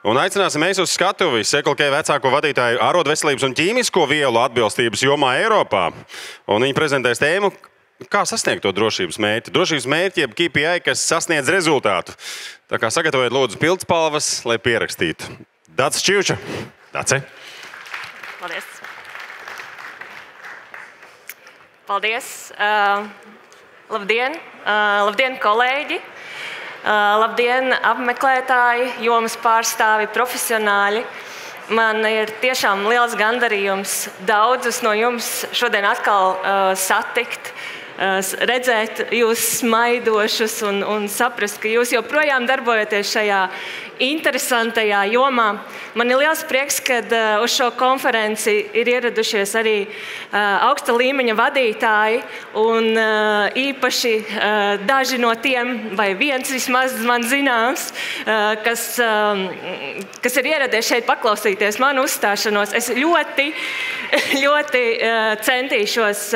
Un aicināsim mēs uz skatuvi Circle K vecāko vadītāju arodveselības un ķīmisko vielu atbilstības jomā Eiropā. Un viņi prezentēs tēmu, kā sasniegt to drošības mērķi. Drošības mērķi, jeb KPI, kas sasniedz rezultātu. Tā kā sagatavojiet lūdzu pildspalvas, lai pierakstītu. Dace Čivča. Dace. Paldies. Paldies. Labdien. Labdien, kolēģi. Labdien, apmeklētāji, jomas pārstāvi, profesionāļi. Man ir tiešām liels gandarījums daudzus no jums šodien atkal satikt, redzēt jūs smaidošus un saprast, ka jūs joprojām darbojaties šajā interesantajā jomā. Man ir liels prieks, ka uz šo konferenci ir ieradušies arī augsta līmeņa vadītāji un īpaši daži no tiem, vai viens vismaz man zināms, kas ir ieradies šeit paklausīties manu uzstāšanos. Es ļoti centīšos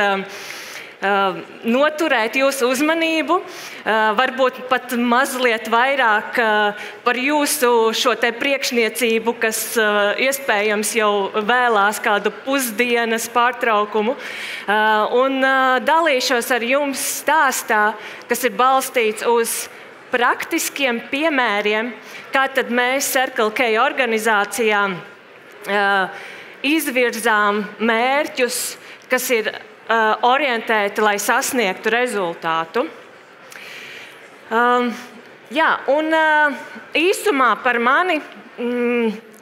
noturēt jūsu uzmanību, varbūt pat mazliet vairāk par jūsu šo te priekšniecību, kas iespējams jau vēlās kādu pusdienas pārtraukumu, un dalīšos ar jums stāstā, kas ir balstīts uz praktiskiem piemēriem, kā tad mēs Circle K organizācijā izvirzām mērķus, kas ir orientēti, lai sasniegtu rezultātu. Īsumā par mani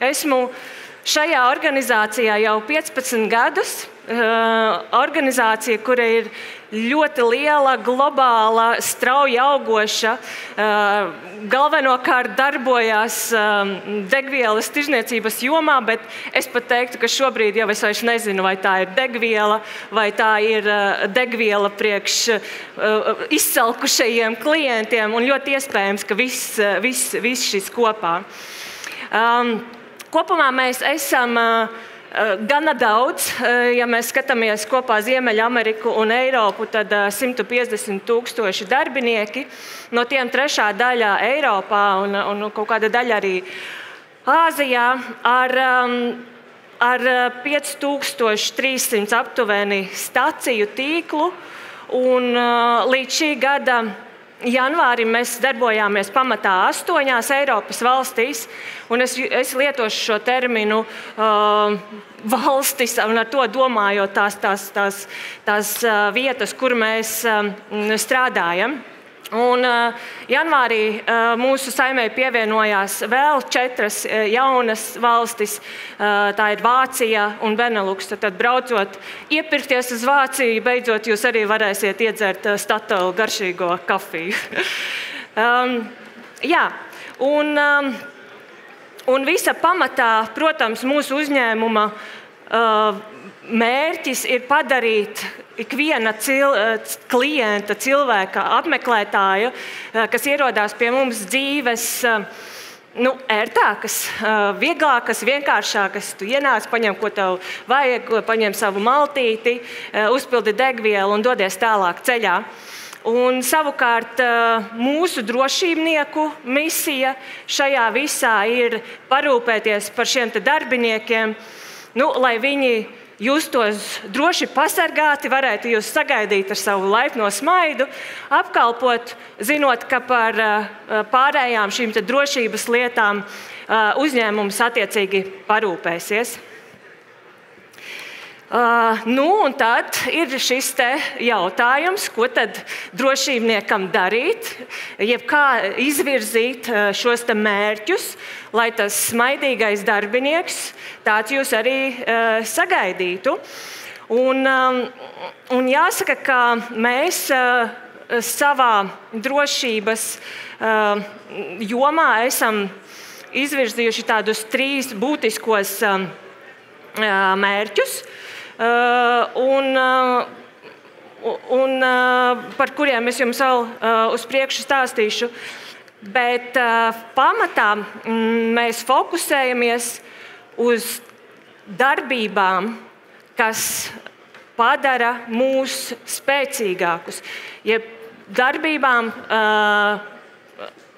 esmu šajā organizācijā jau 15 gadus. Organizācija, kura ir ļoti liela, globāla, strauji augoša, galvenokārt darbojās degvielas tirzniecības jomā, bet es pat teiktu, ka šobrīd jau es vairs nezinu, vai tā ir degviela, vai tā ir degviela priekš izsalkušajiem klientiem, un ļoti iespējams, ka viss šis kopā. Kopumā mēs esam gana daudz, ja mēs skatāmies kopā Ziemeļameriku un Eiropu, tad 150 000 darbinieki, no tiem trešā daļa Eiropā un kaut kāda daļa arī Āzijā, ar 5300 aptuveni staciju tīklu, un līdz šī gada janvārim mēs darbojāmies pamatā 8 Eiropas valstīs, un es lietošu šo terminu valstis, un ar to domājot tās vietas, kur mēs strādājam. Un janvārī mūsu saimē pievienojās vēl 4 jaunas valstis. Tā ir Vācija un Benelux. Tad braucot, iepirkties uz Vāciju, beidzot jūs arī varēsiet iedzert Statoil garšīgo kafiju. Un visa pamatā, protams, mūsu uzņēmuma mērķis ir padarīt ikviena klienta, cilvēka, apmeklētāja, kas ierodās pie mums dzīves, ērtākas, vieglākas, vienkāršākas. Tu ienāc, paņem, ko tev vajag, paņem savu maltīti, uzpildi degvielu un dodies tālāk ceļā. Un savukārt mūsu drošībnieku misija šajā visā ir parūpēties par šiem te darbiniekiem, lai viņi justos droši pasargāti, varētu jūs sagaidīt ar savu laipno smaidu, apkalpot, zinot, ka par pārējām šīm te drošības lietām uzņēmums attiecīgi parūpēsies. Un tad ir šis te jautājums, ko tad drošībniekam darīt, jeb kā izvirzīt šos te mērķus, lai tas smaidīgais darbinieks tāds jūs arī sagaidītu. Un jāsaka, ka mēs savā drošības jomā esam izvirzījuši tādus 3 būtiskos mērķus, par kuriem es jums vēl uz priekšu stāstīšu. Bet pamatā mēs fokusējamies uz darbībām, kas padara mūs spēcīgākus. Jeb darbībām,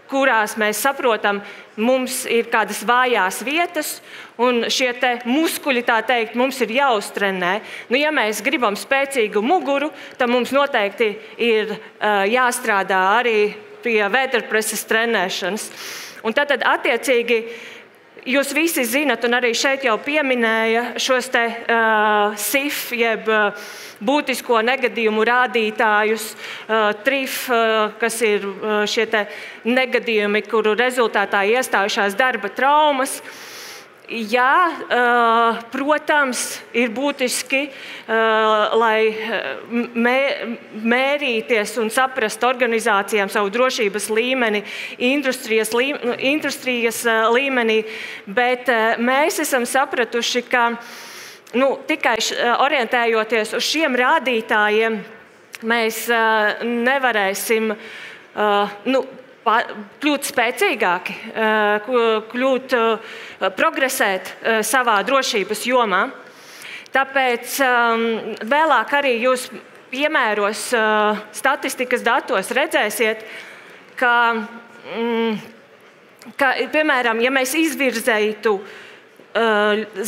kurās mēs saprotam, mums ir kādas vājās vietas, un šie muskuļi, tā teikt, mums ir jāuztrenē. Ja mēs gribam spēcīgu muguru, tad mums noteikti ir jāstrādā arī pie vēderpreses trenēšanas. Un tad attiecīgi, jūs visi zinat, un arī šeit jau pieminēja šos SIF, jeb būtisko negadījumu rādītājus, TRIF, kas ir šie negadījumi, kuru rezultātā iestājušās darba traumas. Jā, protams, ir būtiski, lai mērīties un saprast organizācijām savu drošības līmeni, industrijas līmenī, bet mēs esam sapratuši, ka tikai orientējoties uz šiem rādītājiem, mēs nevarēsim kļūt spēcīgāki, progresēt savā drošības jomā. Tāpēc vēlāk arī jūs piemēros, statistikas datos redzēsiet, ka piemēram, ja mēs izvirzētu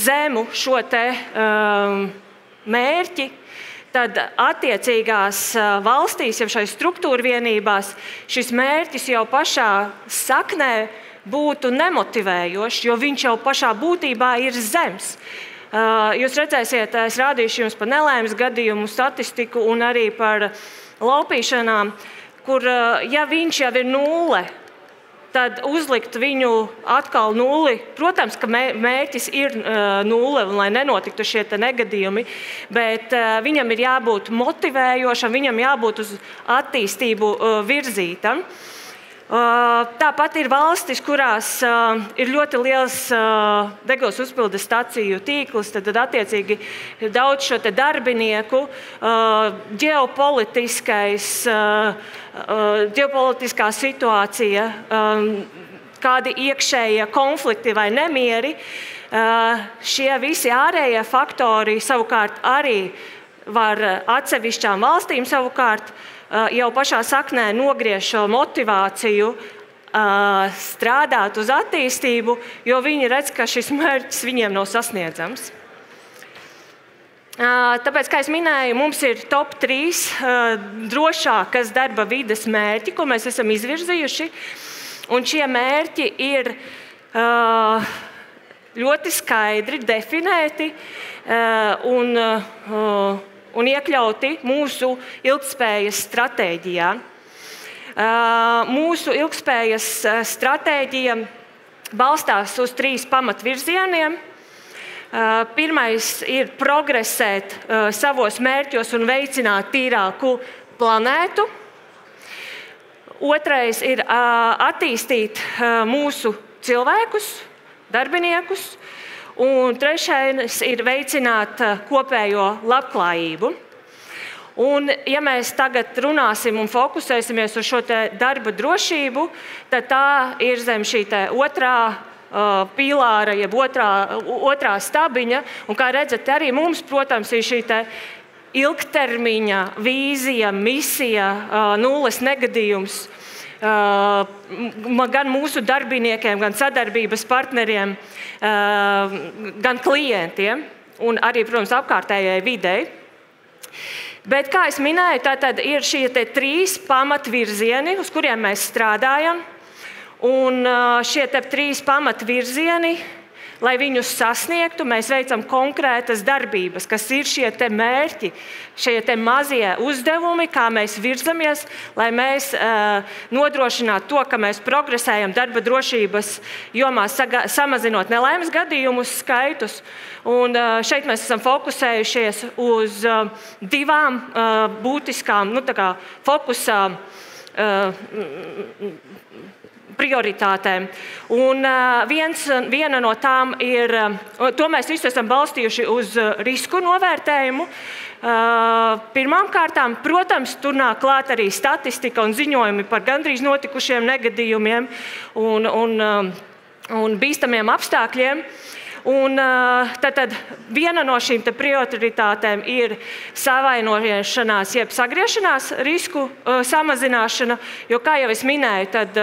zemu šo mērķi, tad attiecīgās valstīs, jau šai struktūra vienībās, šis mērķis jau pašā saknē būtu nemotivējošs, jo viņš jau pašā būtībā ir zems. Jūs redzēsiet, es rādīšu jums par nelaimes gadījumu statistiku un arī par laupīšanām, kur, ja viņš jau ir 0, tad uzlikt viņu atkal 0. Protams, ka mērķis ir 0, un lai nenotiktu šie negadījumi, bet viņam ir jābūt motivējošam, viņam jābūt uz attīstību virzītam. Tāpat ir valstis, kurās ir ļoti liels degvielas uzpildes staciju tīkls, tad attiecīgi daudz šo darbinieku, ģeopolitiskā situācija, kādi iekšējie konflikti vai nemieri, šie visi ārējie faktori savukārt arī var atsevišķām valstīm savukārt jau pašā saknē nogriež šo motivāciju strādāt uz attīstību, jo viņi redz, ka šis mērķis viņiem nav sasniedzams. Tāpēc, kā es minēju, mums ir top 3 drošākas darba vides mērķi, ko mēs esam izvirzījuši. Un šie mērķi ir ļoti skaidri definēti un iekļauti mūsu ilgtspējas stratēģijā. Mūsu ilgtspējas stratēģija balstās uz 3 pamatvirzieniem. Pirmais ir progresēt savos mērķos un veicināt tīrāku planētu. Otrais ir attīstīt mūsu cilvēkus, darbiniekus. Un trešais ir veicināt kopējo labklājību. Un, ja mēs tagad runāsim un fokusēsimies uz šo darba drošību, tad tā ir zem šī otrā pīlāra, jeb otrā stabiņa. Un, kā redzat, arī mums, protams, ir šī ilgtermiņa vīzija, misija, 0 negadījums gan mūsu darbiniekiem, gan sadarbības partneriem, gan klientiem un arī, protams, apkārtējai videi. Bet, kā es minēju, tad ir šie 3 pamatvirzieni, uz kuriem mēs strādājam. Un šie 3 pamatvirzieni, lai viņus sasniegtu, mēs veicam konkrētas darbības, kas ir šie mērķi, šie mazie uzdevumi, kā mēs virzamies, lai mēs nodrošinātu to, ka mēs progresējam darba drošības jomā, samazinot nelaimes gadījumu skaitus. Un šeit mēs esam fokusējušies uz 2 būtiskām fokusā prioritātēm. Un viena no tām ir, to mēs visu esam balstījuši uz risku novērtējumu. Pirmām kārtām, protams, tur nāk klāt arī statistika un ziņojumi par gandrīz notikušiem negadījumiem un bīstamiem apstākļiem. Un, tad viena no šīm prioritātēm ir savainošanās, jeb sagriešanās risku samazināšana, jo, kā jau es minēju, tad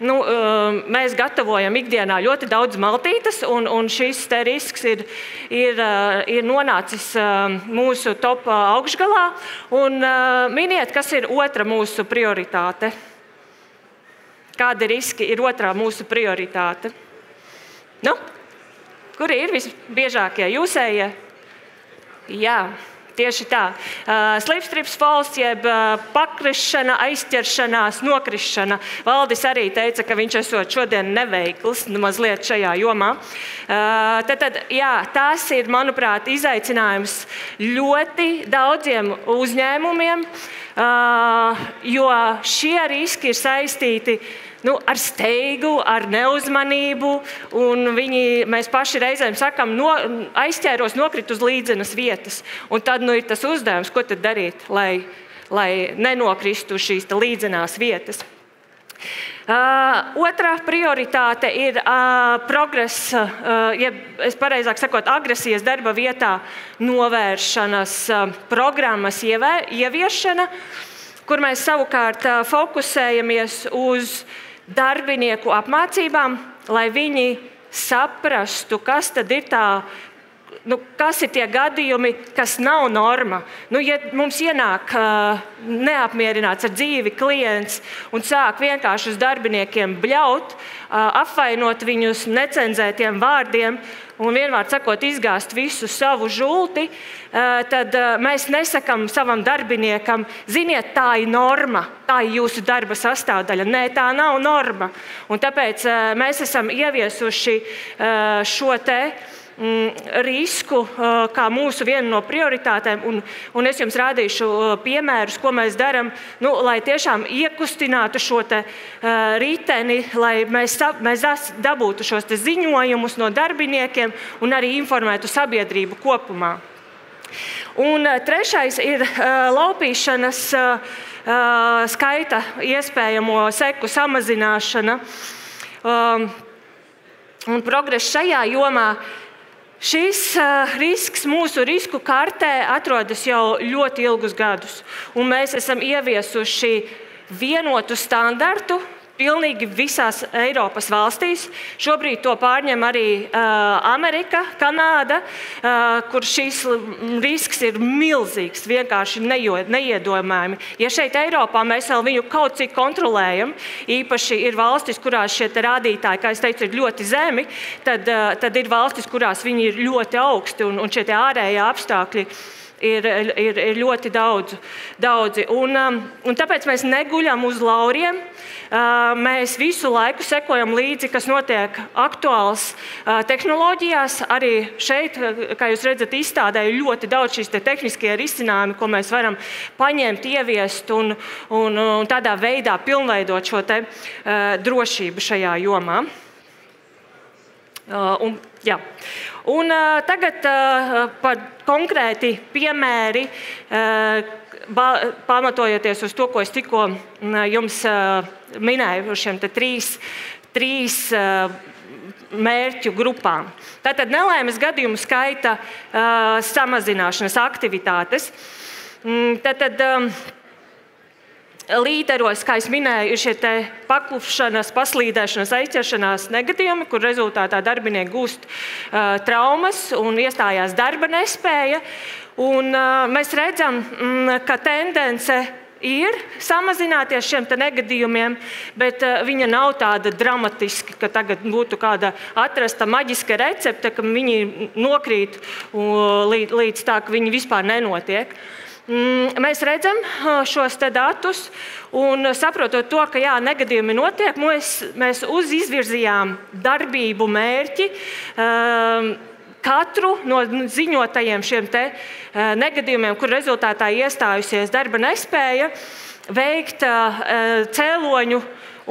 mēs gatavojam ikdienā ļoti daudz maltītes, un šis risks ir nonācis mūsu top augšgalā. Un miniet, kas ir otra mūsu prioritāte? Kādi riski ir otrā mūsu prioritāte? Kuri ir visbiežākie? Jūsējie? Jā, tieši tā. Slipstrips falls, jeb pakrišana, aizķeršanās, nokrišana. Valdis arī teica, ka viņš esot šodien neveikls mazliet šajā jomā. Tas ir, manuprāt, izaicinājums ļoti daudziem uzņēmumiem, jo šie riski ir saistīti ar steigu, ar neuzmanību, un mēs paši reizēm sakam, aizķēros, nokrit uz līdzenas vietas. Un tad ir tas uzdevums, ko tad darīt, lai nenokristu šīs līdzenās vietas. Otra prioritāte ir progresa, es pareizāk sakot, agresijas darba vietā novēršanas programmas ieviešana, kur mēs savukārt fokusējamies uz darbinieku apmācībām, lai viņi saprastu, kas tad ir kas ir tie gadījumi, kas nav norma. Ja mums ienāk neapmierināts ar dzīvi klients un sāk vienkārši uz darbiniekiem bļaut, apvainot viņus necenzētiem vārdiem un vienmēr sakot, izgāzt visu savu žulti, tad mēs nesakam savam darbiniekam, ziniet, tā ir norma, tā ir jūsu darba sastāvdaļa. Nē, tā nav norma. Un tāpēc mēs esam ieviesuši šo risku kā mūsu vienu no prioritātēm, un es jums rādīšu piemērus, ko mēs darām, lai tiešām iekustinātu šo riteni, lai mēs dabūtu šos ziņojumus no darbiniekiem un arī informētu sabiedrību kopumā. Un trešais ir laupīšanas skaita iespējamo seku samazināšana un progress šajā jomā. Šis risks mūsu risku kartē atrodas jau ļoti ilgus gadus, un mēs esam ieviesuši vienotu standartu pilnīgi visās Eiropas valstīs. Šobrīd to pārņem arī Amerika, Kanāda, kur šis risks ir milzīgs, vienkārši neiedomājami. Ja šeit Eiropā mēs vēl viņu kaut cik kontrolējam, īpaši ir valstis, kurās šie rādītāji, kā es teicu, ir ļoti zemi, tad ir valstis, kurās viņi ir ļoti augsti un šie ārējie apstākļi ir ļoti daudzi. Un tāpēc mēs neguļam uz lauriem. Mēs visu laiku sekojam līdzi, kas notiek aktuāls tehnoloģijās. Arī šeit, kā jūs redzat, izstādē ir ļoti daudz šīs tehniskie risinājumi, ko mēs varam paņemt, ieviest un tādā veidā pilnveidot šo drošību šajā jomā. Tagad par konkrēti piemēri, pamatojoties uz to, ko es tikko jums minēju, uz šiem trīs mērķu grupām. Tātad nelaimes gadījumu skaita samazināšanas aktivitātes. Līderos, kā es minēju, ir šie paklupšanas, paslīdēšanas, aizķeršanās negadījumi, kur rezultātā darbinieki gūst traumas un iestājās darba nespēja. Un mēs redzam, ka tendence ir samazināties šiem negadījumiem, bet viņa nav tāda dramatiska, ka tagad būtu kāda atrasta maģiska recepte, ka viņi nokrīt līdz tā, ka viņi vispār nenotiek. Mēs redzam šos datus un saprotot to, ka negadījumi notiek, mēs izvirzījām darbību mērķi katru no ziņotajiem šiem negadījumiem, kur rezultātā iestājusies darba nespēja, veikt cēloņu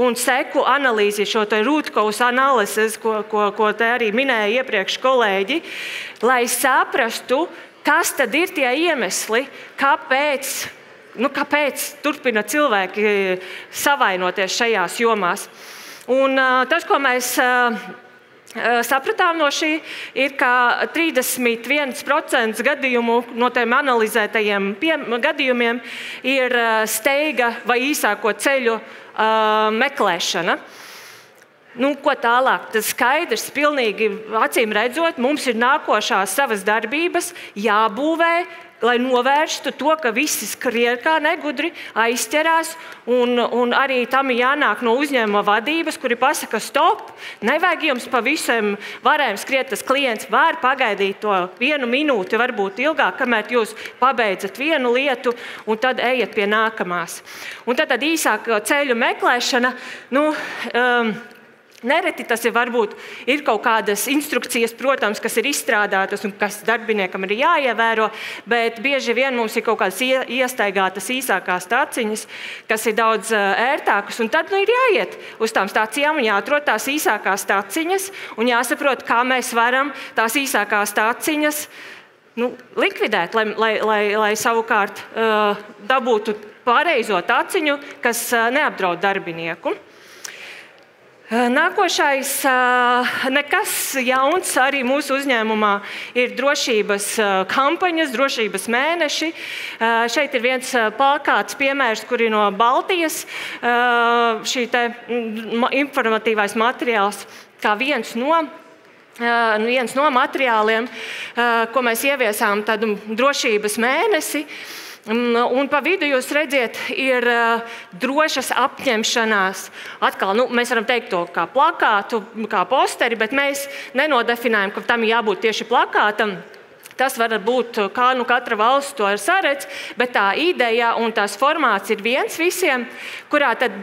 un seku analīzi, šo root cause analysis, ko arī minēja iepriekš kolēģi, lai saprastu, kas tad ir tie iemesli, kāpēc turpina cilvēki savainoties šajās jomās. Un tas, ko mēs sapratām no šī, ir, ka 31% gadījumu no tiem analizētajiem gadījumiem ir steiga vai īsāko ceļu meklēšana. Ko tālāk? Tas skaidrs, pilnīgi acīm redzot, mums ir nākošās savas darbības jābūvē, lai novērstu to, ka visi skrien kā negudri, aizķerās, un arī tam ir jānāk no uzņēmuma vadības, kuri pasaka, stop, nevajag jums pa visiem varēm skriet, tas klients var pagaidīt to 1 minūti, varbūt ilgāk, kamēr jūs pabeidzat vienu lietu, un tad ejat pie nākamās. Un tad īsāko ceļu meklēšana, nereti tas varbūt ir kaut kādas instrukcijas, protams, kas ir izstrādātas un kas darbiniekam ir jāievēro, bet bieži vien mums ir kaut kādas iestaigātas īsākās taciņas, kas ir daudz ērtākas, un tad ir jāiet uz tām stācijām un jāatrod tās īsākās taciņas un jāsaprot, kā mēs varam tās īsākās taciņas likvidēt, lai savukārt dabūtu pareizo taciņu, kas neapdraud darbinieku. Nākošais, nekas jauns arī mūsu uzņēmumā ir drošības kampaņas, drošības mēneši. Šeit ir viens plakāts piemērs, kur ir no Baltijas šī te informatīvais materiāls kā viens no materiāliem, ko mēs ieviesām tādu drošības mēnesi. Un pa vidu jūs redziet, ir drošas apņemšanās. Atkal, mēs varam teikt to kā plakātu, kā posteri, bet mēs nenodefinējam, ka tam jābūt tieši plakātam. Tas var būt, kā katra valsts to saredz, bet tā ideja un tās formāts ir viens visiem, kurā tad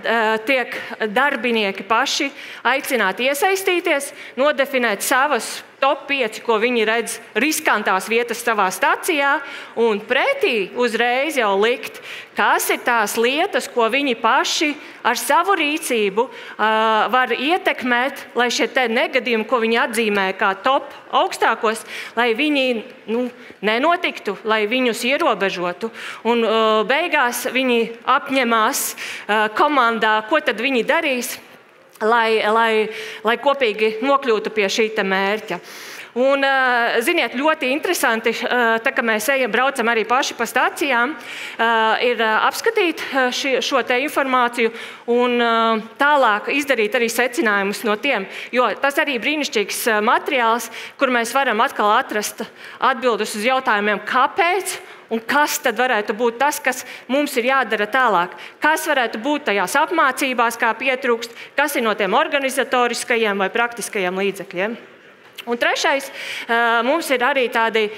tiek darbinieki paši aicināti iesaistīties, nodefinēt savas top 5, ko viņi redz riskantās vietas savā stacijā, un pretī uzreiz jau likt, kas ir tās lietas, ko viņi paši ar savu rīcību var ietekmēt, lai šie te negadījumi, ko viņi atzīmē kā top augstākos, lai viņi nenotiktu, lai viņus ierobežotu. Un beigās viņi apņemās komandā, ko tad viņi darīs, lai kopīgi nokļūtu pie šī mērķa. Un, ziniet, ļoti interesanti, tā kā mēs braucam arī paši pa stācijām, ir apskatīt šo te informāciju un tālāk izdarīt arī secinājumus no tiem. Jo tas arī brīnišķīgs materiāls, kur mēs varam atkal atrast atbildes uz jautājumiem, kāpēc un kas tad varētu būt tas, kas mums ir jādara tālāk. Kas varētu būt tajās apmācībās, kā pietrūkst, kas ir no tiem organizatoriskajiem vai praktiskajiem līdzekļiem. Un trešais, mums ir arī tādi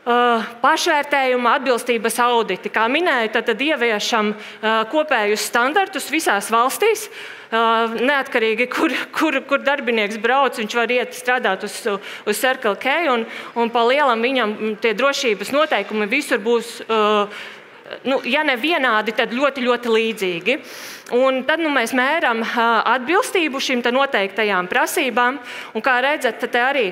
pašvērtējuma atbilstības auditi. Kā minēju, tad ieviešam kopējus standartus visās valstīs. Neatkarīgi, kur darbinieks brauc, viņš var iet strādāt uz Circle K, un pa lielam viņam tie drošības noteikumi visur būs, ja ne vienādi, tad ļoti, ļoti līdzīgi. Un tad mēs mēram atbilstību šīm noteiktajām prasībām. Un, kā redzat, te arī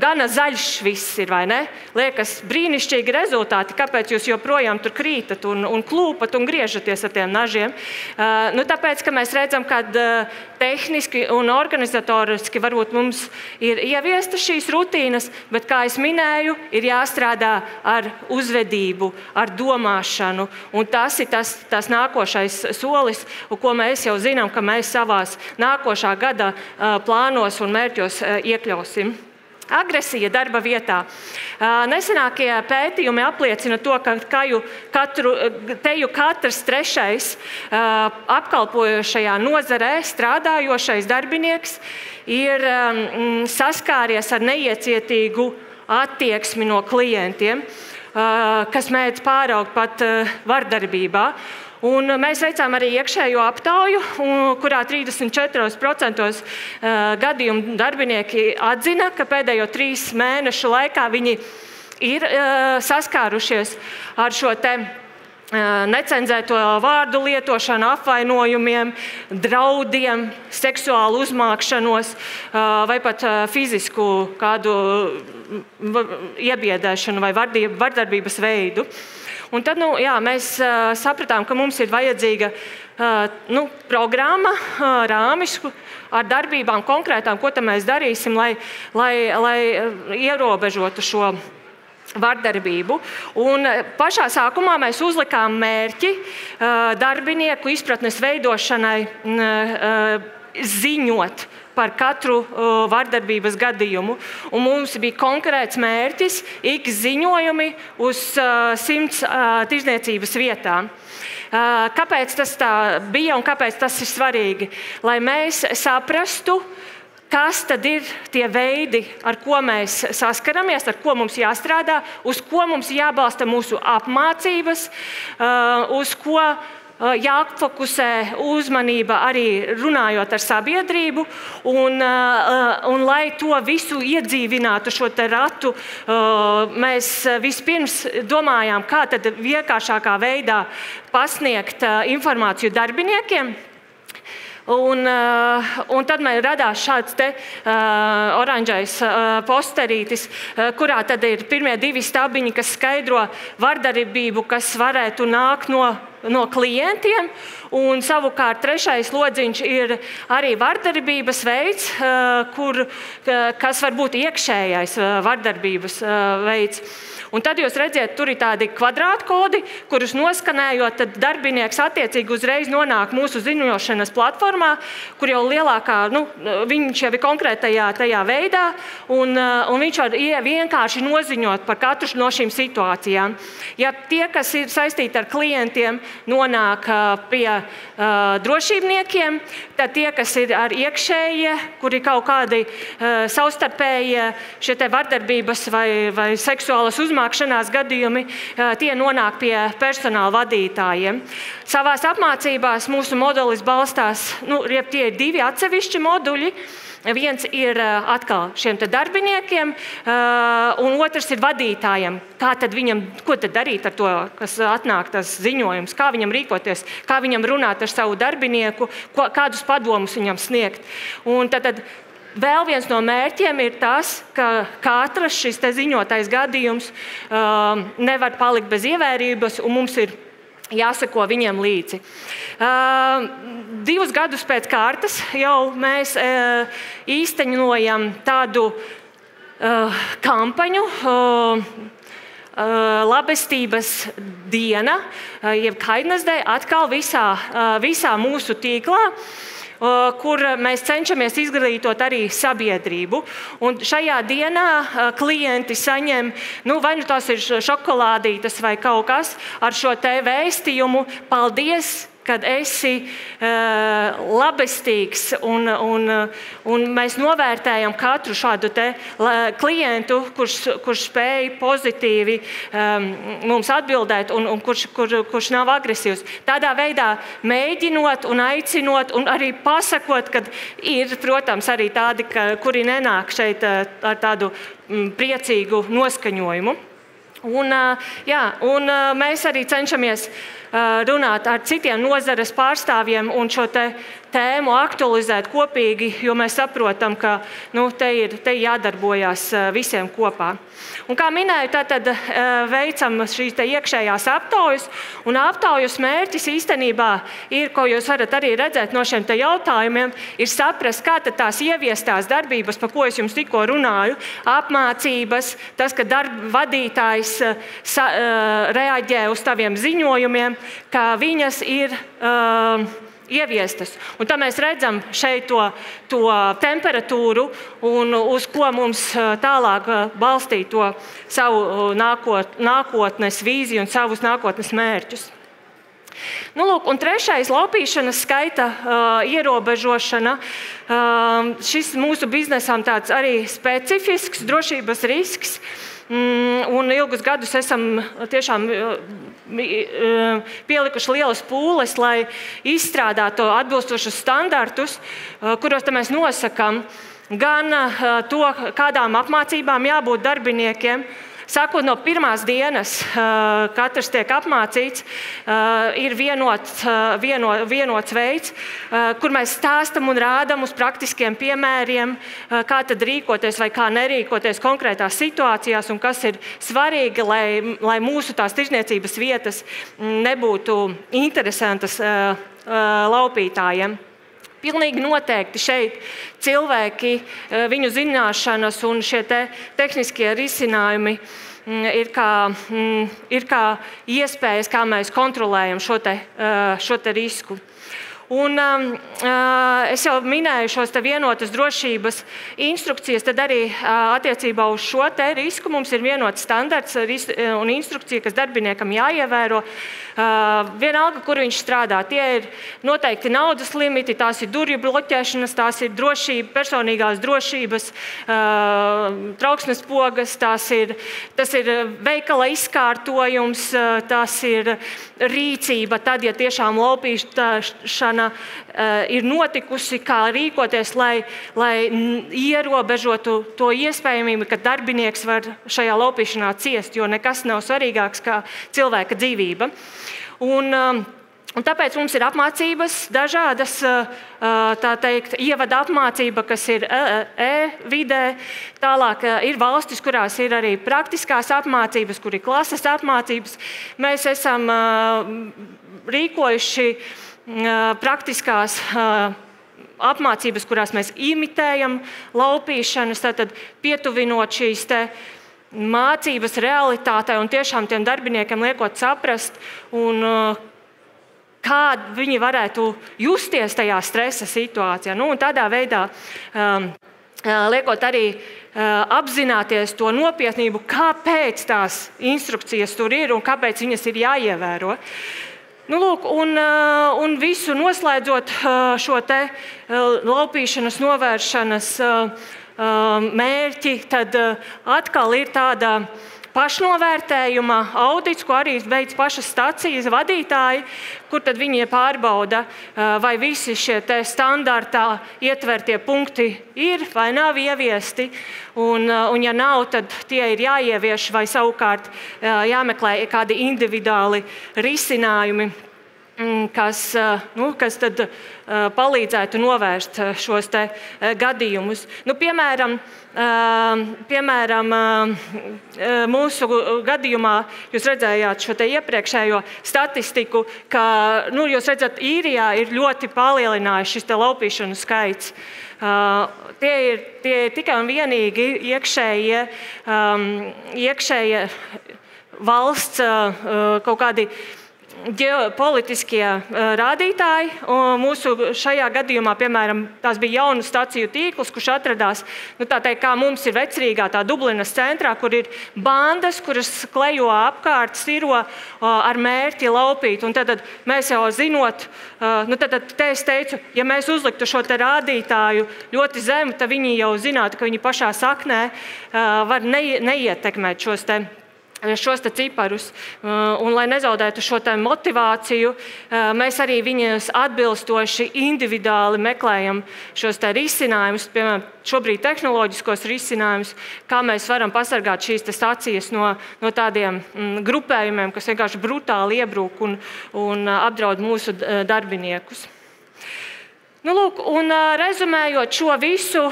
gana zaļš viss ir, vai ne? Liekas brīnišķīgi rezultāti, kāpēc jūs joprojām tur krītat un klūpat un griežaties ar tiem nažiem. Tāpēc, ka mēs redzam, ka tehniski un organizatoriski varbūt mums ir ieviestas šīs rutīnas, bet, kā es minēju, ir jāstrādā ar uzvedību, ar domāšanu. Un tas ir tas nākošais solis, ko mēs jau zinām, ka mēs savās nākošā gada plānos un mērķos iekļausim. Agresija darba vietā. Nesenākie pētījumi apliecina to, ka katrs trešais apkalpojošajā nozarē strādājošais darbinieks ir saskāries ar neiecietīgu attieksmi no klientiem, kas mēdz pāraugt pat vardarbībā. Un mēs veicām arī iekšējo aptauju, kurā 34% gadījumu darbinieki atzina, ka pēdējo 3 mēnešu laikā viņi ir saskārušies ar šo te necenzēto vārdu lietošanu, apvainojumiem, draudiem, seksuālu uzmākšanos vai pat fizisku kādu iebiedēšanu vai vardarbības veidu. Un tad mēs sapratām, ka mums ir vajadzīga programma, rāmis ar darbībām konkrētām, ko mēs darīsim, lai ierobežotu šo vardarbību. Un pašā sākumā mēs uzlikām mērķi darbinieku izpratnes veidošanai ziņot par katru vardarbības gadījumu. Un mums bija konkrēts mērķis X ziņojumi uz 100 tirdzniecības vietām. Kāpēc tas tā bija un kāpēc tas ir svarīgi? Lai mēs saprastu, kas tad ir tie veidi, ar ko mēs saskaramies, ar ko mums jāstrādā, uz ko mums jābalsta mūsu apmācības, uz ko jāfokusē uzmanība arī runājot ar sabiedrību, un lai to visu iedzīvinātu šo te ratu, mēs vispirms domājām, kā tad vienkāršākā veidā pasniegt informāciju darbiniekiem. Un tad man radās šāds oranžais posterītis, kurā tad ir pirmie 2 stabiņi, kas skaidro vardarbību, kas varētu nākt no klientiem. Un savukārt 3. lodziņš ir arī vardarbības veids, kas var būt iekšējais vardarbības veids. Un tad jūs redzat, tur ir tādi kvadrātkodi, kurus noskanējot, tad darbinieks attiecīgi uzreiz nonāk mūsu ziņošanas platformā, kur jau lielākā, viņš jau ir konkrētajā tajā veidā, un viņš var vienkārši noziņot par katru no šīm situācijām. Ja tie, kas ir saistīti ar klientiem, nonāk pie drošībniekiem, tad tie, kas ir ar iekšējie, kuri kaut kādi savstarpējie šie te vardarbības vai seksuālas uzmākšanās gadījumi, tie nonāk pie personāla vadītājiem. Savās apmācībās mūsu modelis balstās, tie ir 2 atsevišķi moduļi. Viens ir atkal šiem darbiniekiem, un otrs ir vadītājiem. Ko tad darīt ar to, kas atnāk tas ziņojums, kā viņam rīkoties, kā viņam runāt ar savu darbinieku, kādus padomus viņam sniegt. Un tad vēl viens no mērķiem ir tas, ka katrs šis ziņotais gadījums nevar palikt bez ievērības, un mums ir jāseko viņiem līdzi. 2 gadus pēc kārtas jau mēs īstenojam tādu kampaņu, labestības diena, jeb Kindness Day, atkal visā mūsu tīklā, kur mēs cenšamies izglītot arī sabiedrību. Un šajā dienā klienti saņem, vai tās ir šokolādītes vai kaut kas ar šo te vēstījumu: paldies, kad esi labestīgs, un mēs novērtējam katru šādu te klientu, kurš spēj pozitīvi mums atbildēt un kurš nav agresīvs. Tādā veidā mēģinot un aicinot un arī pasakot, ka ir, protams, arī tādi, kuri nenāk šeit ar tādu priecīgu noskaņojumu. Un mēs arī cenšamies runāt ar citiem nozares pārstāvjiem un šo tēmu aktualizēt kopīgi, jo mēs saprotam, ka te jādarbojās visiem kopā. Un kā minēju, tad veicam šīs iekšējās aptaujas, un aptaujas mērķis īstenībā ir, ko jūs varat arī redzēt no šiem jautājumiem, ir saprast, kā tad tās ieviestās darbības, par ko es jums tikko runāju, apmācības, tas, ka vadītājs reaģē uz taviem ziņojumiem, ka viņas ir ieviestas. Un tā mēs redzam šeit to temperatūru, un uz ko mums tālāk balstīt to savu nākotnes vīziju un savus nākotnes mērķus. Un 3. laupīšanas skaita ierobežošana. Šis mūsu biznesam tāds arī specifisks drošības risks. Un ilgus gadus esam tiešām pielikuši lielas pūles, lai izstrādātu atbilstošus standartus, kuros mēs nosakām gan to, kādām apmācībām jābūt darbiniekiem, Sākot no pirmās dienas, katrs tiek apmācīts, ir vienots veids, kur mēs stāstam un rādam uz praktiskiem piemēriem, kā tad rīkoties vai kā nerīkoties konkrētās situācijās un kas ir svarīgi, lai mūsu tās tirdzniecības vietas nebūtu interesantas laupītājiem. Pilnīgi noteikti šeit cilvēki, viņu zināšanas un šie tehniskie risinājumi ir kā iespējas, kā mēs kontrolējam šo te risku. Un, es jau minēju šos vienotas drošības instrukcijas, tad arī attiecībā uz šo te risku mums ir vienots standarts un instrukcija, kas darbiniekam jāievēro. Vienalga, kur viņš strādā. Tie ir noteikti naudas limiti, tās ir durvju bloķēšanas, tās ir drošība, personīgās drošības, trauksmes pogas, tas ir veikala izkārtojums, tas ir rīcība, tad, ja tiešām laupīšana ir notikusi, kā rīkoties, lai ierobežotu to iespējamību, ka darbinieks var šajā laupīšanā ciest, jo nekas nav svarīgāks kā cilvēka dzīvība. Un tāpēc mums ir apmācības dažādas, tā teikt, ievada apmācība, kas ir e-vidē. Tālāk ir valstis, kurās ir arī praktiskās apmācības, kur ir klases apmācības. Mēs esam rīkojuši praktiskās apmācības, kurās mēs imitējam laupīšanas, tātad pietuvinot šīs mācības realitātei un tiešām tiem darbiniekiem liekot saprast, un kā viņi varētu justies tajā stresa situācijā. Un tādā veidā liekot arī apzināties to nopietnību, kāpēc tās instrukcijas tur ir un kāpēc viņas ir jāievēro. Un visu noslēdzot šo te laupīšanas novēršanas mērķi, tad atkal ir tāda pašnovērtējuma audits, ko arī veic pašas stacijas vadītāji, kur tad viņi pārbauda, vai visi šie standartā ietvertie punkti ir vai nav ieviesti. Un ja nav, tad tie ir jāievieš vai savukārt jāmeklē kādi individuāli risinājumi, kas tad palīdzētu novērst šos gadījumus. Piemēram, mūsu gadījumā jūs redzējāt šo iepriekšējo statistiku, ka, jūs redzat, Īrijā ir ļoti palielinājuši šis laupīšanu skaits. Tie ir tikai un vienīgi iekšējie valsts kaut kādi ģeopolitiskie rādītāji. Mūsu šajā gadījumā, piemēram, tās bija jaunu staciju tīkls, kurš atradās, kā mums ir Vecrīgā, tā Dublinas centrā, kur ir bandas, kuras klejo apkārt, siro ar mērķi laupīt. Un tad mēs jau zinot, te es teicu, ja mēs uzliktu šo rādītāju ļoti zemu, tad viņi jau zinātu, ka viņi pašā saknē var neietekmēt šos ciparus. Un, lai nezaudētu šo motivāciju, mēs arī viņus atbilstoši individuāli meklējam šos risinājumus, piemēram, šobrīd tehnoloģiskos risinājumus, kā mēs varam pasargāt šīs stacijas no tādiem grupējumiem, kas vienkārši brutāli iebrūk un apdraud mūsu darbiniekus. Un rezumējot šo visu,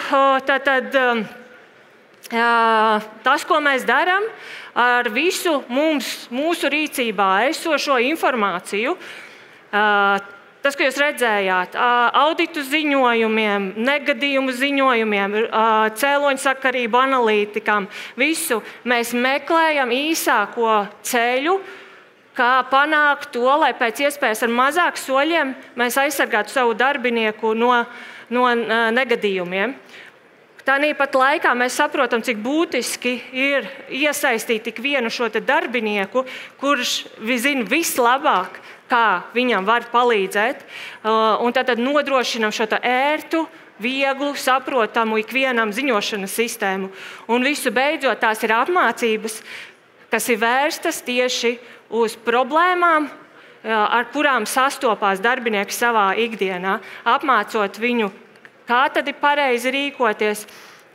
tas, ko mēs darām, ar visu mūsu rīcībā esošo informāciju, tas, ko jūs redzējāt, auditu ziņojumiem, negadījumu ziņojumiem, cēloņsakarību analītikām, visu mēs meklējam īsāko ceļu, kā panākt to, lai pēc iespējas ar mazāk soļiem mēs aizsargātu savu darbinieku no negadījumiem. Tāpat laikā mēs saprotam, cik būtiski ir iesaistīt tik vienu šo darbinieku, kurš zina vislabāk, kā viņam var palīdzēt. Un tad nodrošinam šo ērtu, vieglu, saprotamu ikvienam ziņošanas sistēmu. Un visu beidzot, tās ir apmācības, kas ir vērstas tieši uz problēmām, ar kurām sastopās darbinieki savā ikdienā, apmācot viņu, kā tad ir pareizi rīkoties,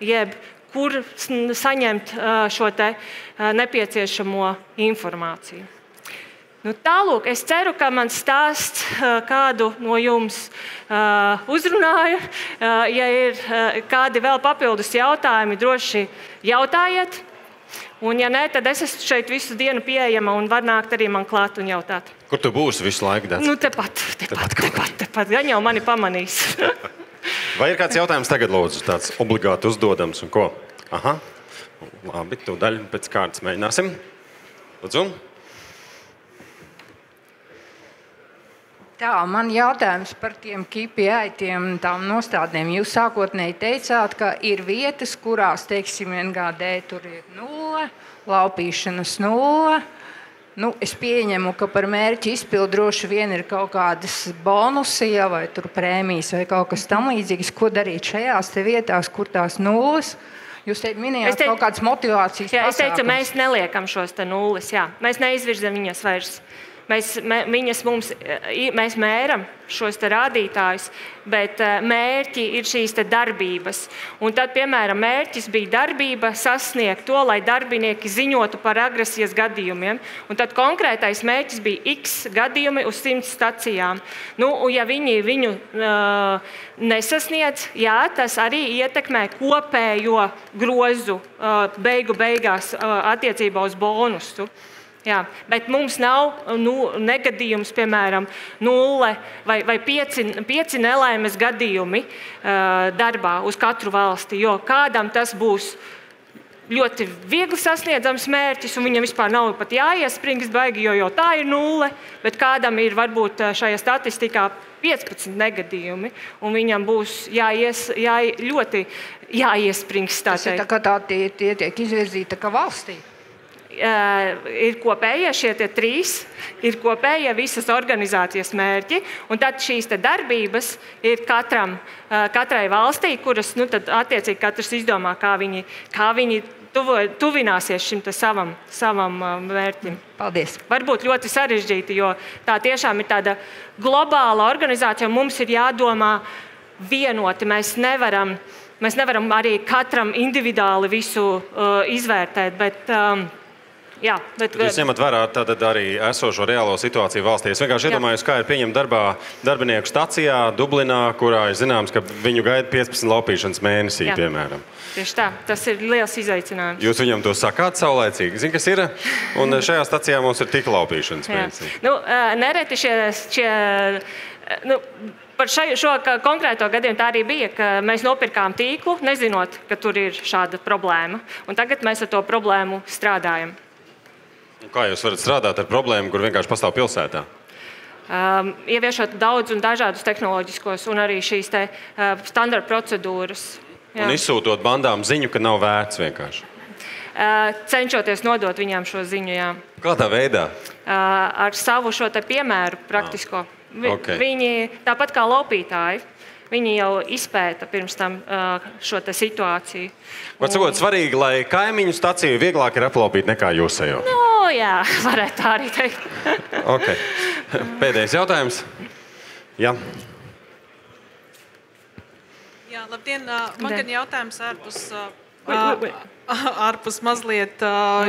jeb kur saņemt šo te nepieciešamo informāciju. Tālūk, es ceru, ka mans stāsts kādu no jums uzrunāja. Ja ir kādi vēl papildus jautājumi, droši jautājiet. Un, ja nē, tad es esmu šeit visu dienu pieejama un var nākt arī man klāt un jautāt. Kur tu būsi visu laiku? Tepat. Gan jau mani pamanīs. Vai ir kāds jautājums tagad, lūdzu, tāds obligāti uzdodams un ko? Aha, labi, tūdaļ pēc kārtas mēģināsim. Lūdzu. Tā, man jautājums par tiem KPI, tām nostādnēm. Jūs sākotnēji teicāt, ka ir vietas, kurās, teiksim, NGD tur ir 0, laupīšanas 0. Es pieņemu, ka par mērķi izpildu droši vien ir kaut kādas bonusi, vai tur prēmijas vai kaut kas tam līdzīgs. Ko darīt šajās te vietās, kur tās 0? Jūs minējāt kaut kādas motivācijas pasākums. Es teicu, mēs neliekam šos te 0. Jā. Mēs neizvirzam viņas vairs. Mēs mēram šos te rādītājus, bet mērķi ir šīs te darbības. Un tad, piemēram, mērķis bija darbība sasniegt to, lai darbinieki ziņotu par agresijas gadījumiem. Un tad konkrētais mērķis bija X gadījumi uz 100 stacijām. Ja viņi viņu nesasniedz, jā, tas arī ietekmē kopējo grozu beigās attiecībā uz bonusu. Jā, bet mums nav negadījums, piemēram, 0 vai 5 nelaimes gadījumi darbā uz katru valsti, jo kādam tas būs ļoti viegli sasniedzams mērķis, un viņam vispār nav pat jāiespringst baigi, jo tā ir 0, bet kādam ir varbūt šajā statistikā 15 negadījumi, un viņam būs ļoti jāiespringst. Tas ir tā kā tie tiek izvirzīti kā valstī. Ir kopējie šie 3, ir kopējie visas organizācijas mērķi, un tad šīs darbības ir katrai valstī, kuras tad attiecīgi katrs izdomā, kā viņi tuvināsies šim savam mērķim. Paldies. Varbūt ļoti sarežģīti, jo tā tiešām ir tāda globāla organizācija, un mums ir jādomā vienoti. Mēs nevaram arī katram individuāli visu izvērtēt, bet Jūs ņemat vērā tātad arī esošo reālo situāciju valstī. Es vienkārši iedomājos, kā ir pieņemt darbā darbinieku stacijā Dublinā, kurā ir zināms, ka viņu gaida 15 laupīšanas mēnesī, piemēram. Tieši tā, tas ir liels izaicinājums. Jūs viņam to sakāt saulēcīgi? Zini, kas ir? Un šajā stacijā mums ir tik laupīšanas mēnesī. Nereti par šo konkrēto gadījumu tā arī bija, ka mēs nopirkām tīklu, nezinot, ka tur ir šāda problēma. Un tagad mēs ar to problēmu strādājam. Kā jūs varat strādāt ar problēmu, kur vienkārši pastāv pilsētā? Ieviešot daudz un dažādus tehnoloģiskos un arī šīs standarta procedūras. Jā. Un izsūtot bandām ziņu, ka nav vērts vienkārši? Cenšoties nodot viņām šo ziņu, jā. Kādā veidā? Ar savu šo piemēru praktisko. Viņi, tāpat kā laupītāji, viņi jau izpēta pirms tam šo situāciju. Var sakot, svarīgi, lai kaimiņu staciju vieglāk ir aplaupīt nekā jūsējo. Jā, varētu tā arī teikt. Pēdējais jautājums. Jā. Jā, labdien. Man gan jautājums ārpus mazliet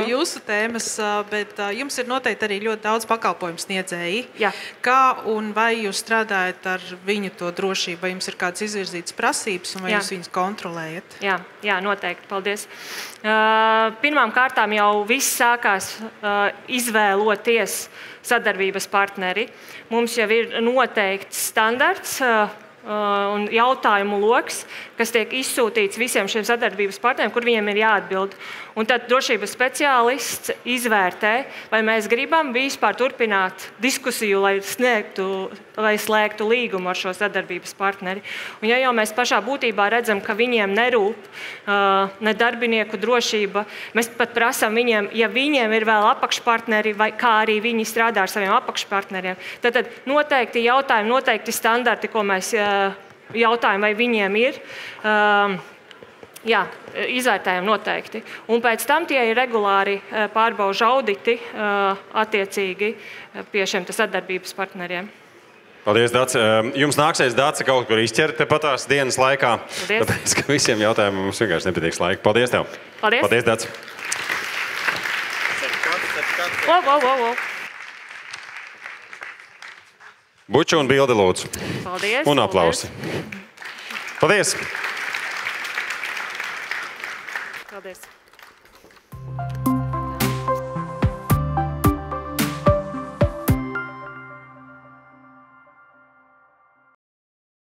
jūsu tēmas, bet jums ir noteikti arī ļoti daudz pakalpojumu sniedzēji. Jā. Kā un vai jūs strādājat ar viņu to drošību? Vai jums ir kāds izvirzīts prasības un vai jūs viņus kontrolējat? Jā, noteikti. Paldies. Pirmām kārtām jau viss sākās izvēloties sadarbības partneri. Mums jau ir noteikts standarts un jautājumu loks, kas tiek izsūtīts visiem šiem sadarbības partneriem, kur viņiem ir jāatbild. Un tad drošības speciālists izvērtē, vai mēs gribam vispār turpināt diskusiju, lai slēgtu līgumu ar šo sadarbības partneri. Un ja jau mēs pašā būtībā redzam, ka viņiem nerūp ne darbinieku drošība, mēs pat prasām viņiem, ja viņiem ir vēl apakšpartneri, vai kā arī viņi strādā ar saviem apakšpartneriem, tad noteikti jautājumi, noteikti standarti, ko mēs jautājam, vai viņiem ir. Jā, izvērtējam noteikti. Un pēc tam tie ir regulāri pārbaužu auditi attiecīgi pie šiem sadarbības partneriem. Paldies, Dāce. Jums nāksies, Dāce, kaut kur izķert tepatās dienas laikā. Paldies. Tāpēc, ka visiem jautājumiem mums vienkārši nepietiks laika. Paldies tev! Paldies! Paldies, Dats! Wow. Buču un bildi lūdzu. Paldies! Un aplausi. Paldies! Paldies!